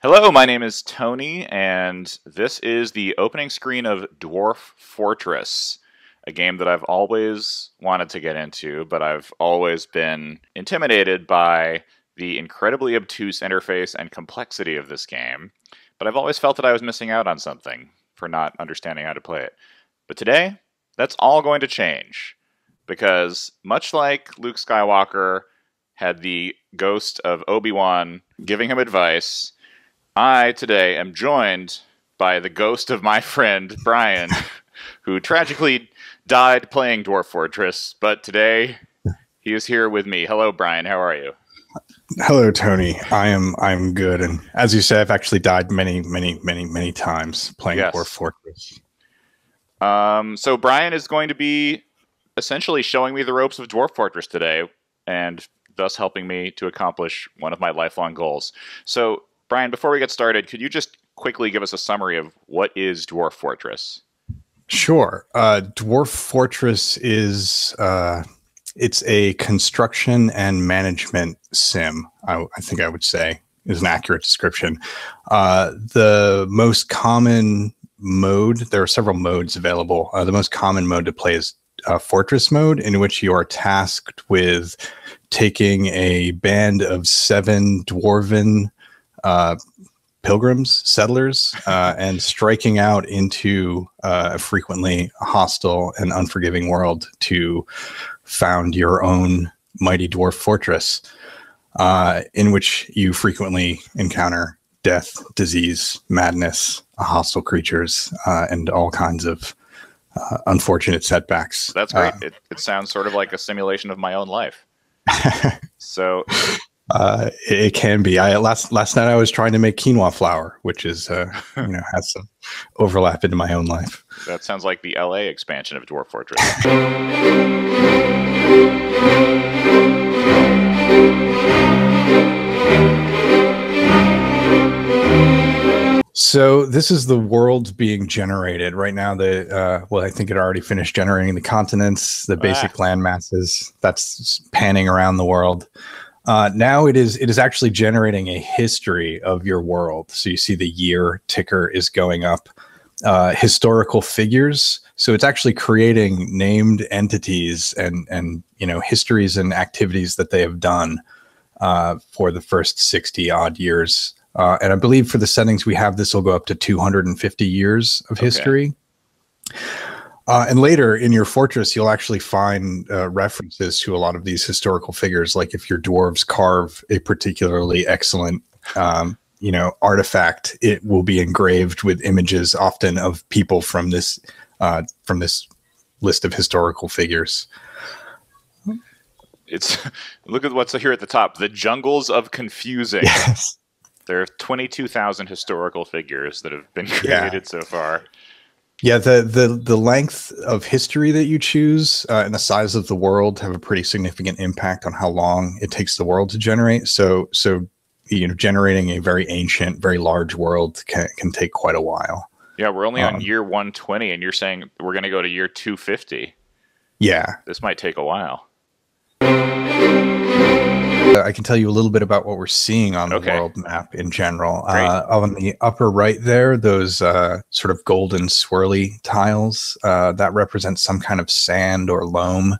Hello, my name is Tony, and this is the opening screen of Dwarf Fortress, a game that I've always wanted to get into, but I've always been intimidated by the incredibly obtuse interface and complexity of this game, but I've always felt that I was missing out on something for not understanding how to play it. But today, that's all going to change, because much like Luke Skywalker had the ghost of Obi-Wan giving him advice, I today am joined by the ghost of my friend Brian, who tragically died playing Dwarf Fortress, but today he is here with me. Hello, Brian. How are you? Hello, Tony. I'm good, and as you say, I've actually died many times playing Dwarf Fortress. So Brian is going to be essentially showing me the ropes of Dwarf Fortress today, and thus helping me to accomplish one of my lifelong goals. So, Brian, before we get started, could you just quickly give us a summary of what is Dwarf Fortress? Sure. Dwarf Fortress is it's a construction and management sim. I think I would say is an accurate description. The most common mode, there are several modes available. The most common mode to play is Fortress mode, in which you are tasked with taking a band of 7 dwarven pilgrims, settlers, and striking out into a frequently hostile and unforgiving world to found your own mighty dwarf fortress, in which you frequently encounter death, disease, madness, hostile creatures, and all kinds of unfortunate setbacks. That's great. It sounds sort of like a simulation of my own life. So... it can be. Last night I was trying to make quinoa flour, which is has some overlap into my own life. That sounds like the LA expansion of Dwarf Fortress. So this is the world being generated right now. I think it already finished generating the continents, the basic land masses. That's panning around the world. Now it is actually generating a history of your world. So you see the year ticker is going up, historical figures. So it's actually creating named entities and histories and activities that they have done for the first 60 odd years. And I believe for the settings we have, this will go up to 250 years of history. And later in your fortress, you'll actually find references to a lot of these historical figures. Like if your dwarves carve a particularly excellent, artifact, it will be engraved with images often of people from this list of historical figures. Look at what's here at the top: the jungles of confusing. Yes. There are 22,000 historical figures that have been created so far. Yeah, the length of history that you choose and the size of the world have a pretty significant impact on how long it takes the world to generate. So generating a very ancient, very large world can take quite a while. Yeah, we're only on year 120, and you're saying we're going to go to year 250. Yeah. This might take a while. I can tell you a little bit about what we're seeing on the world map in general. On the upper right there, those sort of golden swirly tiles, that represents some kind of sand or loam.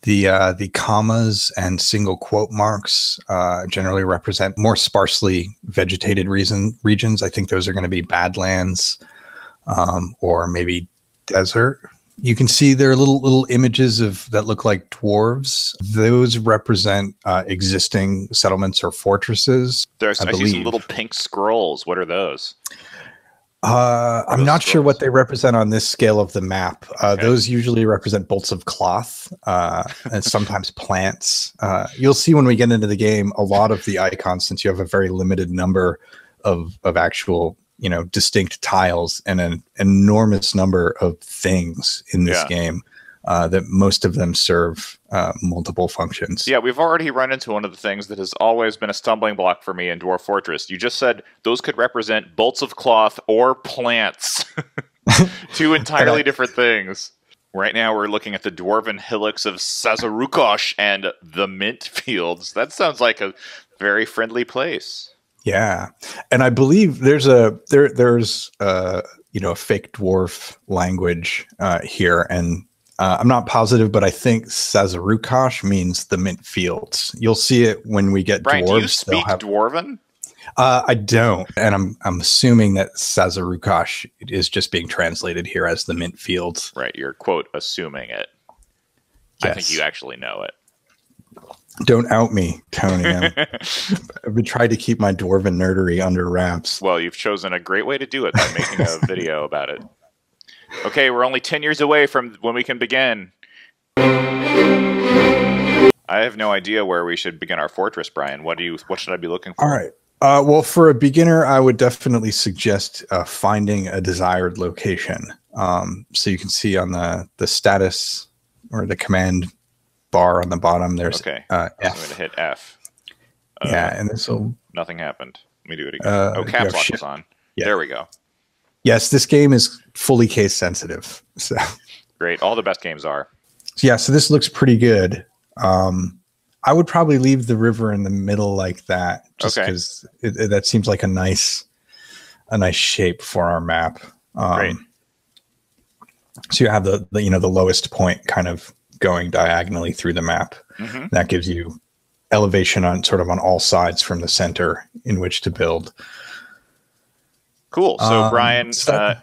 The commas and single quote marks generally represent more sparsely vegetated regions. I think those are going to be badlands or maybe desert. You can see there are little images that look like dwarves. Those represent existing settlements or fortresses. I see some little pink scrolls. What are those? I'm not sure what they represent on this scale of the map. Those usually represent bolts of cloth and sometimes plants. You'll see when we get into the game, a lot of the icons, since you have a very limited number of actual distinct tiles and an enormous number of things in this game, that most of them serve multiple functions. Yeah, we've already run into one of the things that has always been a stumbling block for me in Dwarf Fortress. You just said those could represent bolts of cloth or plants. Two entirely different things. Right now we're looking at the dwarven hillocks of Sazarukosh and the mint fields. That sounds like a very friendly place. Yeah, and I believe there's a fake dwarf language here, and I'm not positive, but I think Sazarukosh means the mint fields. You'll see it when we get Brian, dwarves. do you speak Dwarven? I don't, and I'm assuming that Sazarukosh is just being translated here as the mint fields. Right, you're quote assuming it. Yes. I think you actually know it. Don't out me, Tony. I've been trying to keep my dwarven nerdery under wraps. Well, you've chosen a great way to do it by making a video about it. Okay, we're only 10 years away from when we can begin. I have no idea where we should begin our fortress, Brian. What should I be looking for? All right. Well, for a beginner, I would definitely suggest finding a desired location. So you can see on the status or the command bar on the bottom, there's okay. F. I'm going to hit F. Yeah, and this will... Nothing happened. Let me do it again. Caps lock was on. Yeah. There we go. Yes, this game is fully case sensitive. So great. All the best games are. Yeah, so this looks pretty good. I would probably leave the river in the middle like that, just because that seems like a nice shape for our map. Great. So you have the lowest point kind of going diagonally through the map. Mm-hmm. That gives you elevation on all sides from the center in which to build. Cool. So Brian,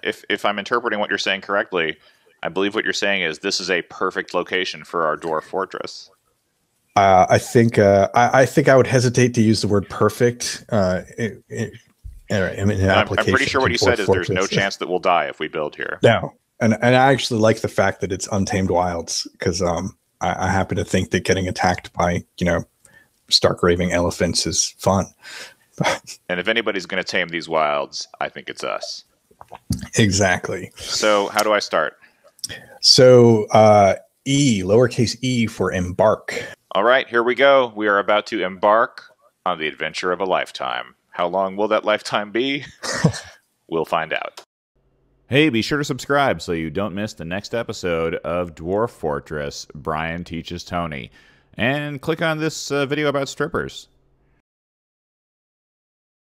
if I'm interpreting what you're saying correctly, I believe what you're saying is this is a perfect location for our dwarf fortress. I think I would hesitate to use the word perfect. I'm pretty sure what you said is there's no chance that we'll die if we build here. No. And I actually like the fact that it's untamed wilds, because I happen to think that getting attacked by, stark raving elephants is fun. And if anybody's going to tame these wilds, I think it's us. Exactly. So how do I start? So lowercase e for embark. All right, here we go. We are about to embark on the adventure of a lifetime. How long will that lifetime be? We'll find out. Hey, be sure to subscribe so you don't miss the next episode of Dwarf Fortress, Brian Teaches Tony. And click on this video about strippers.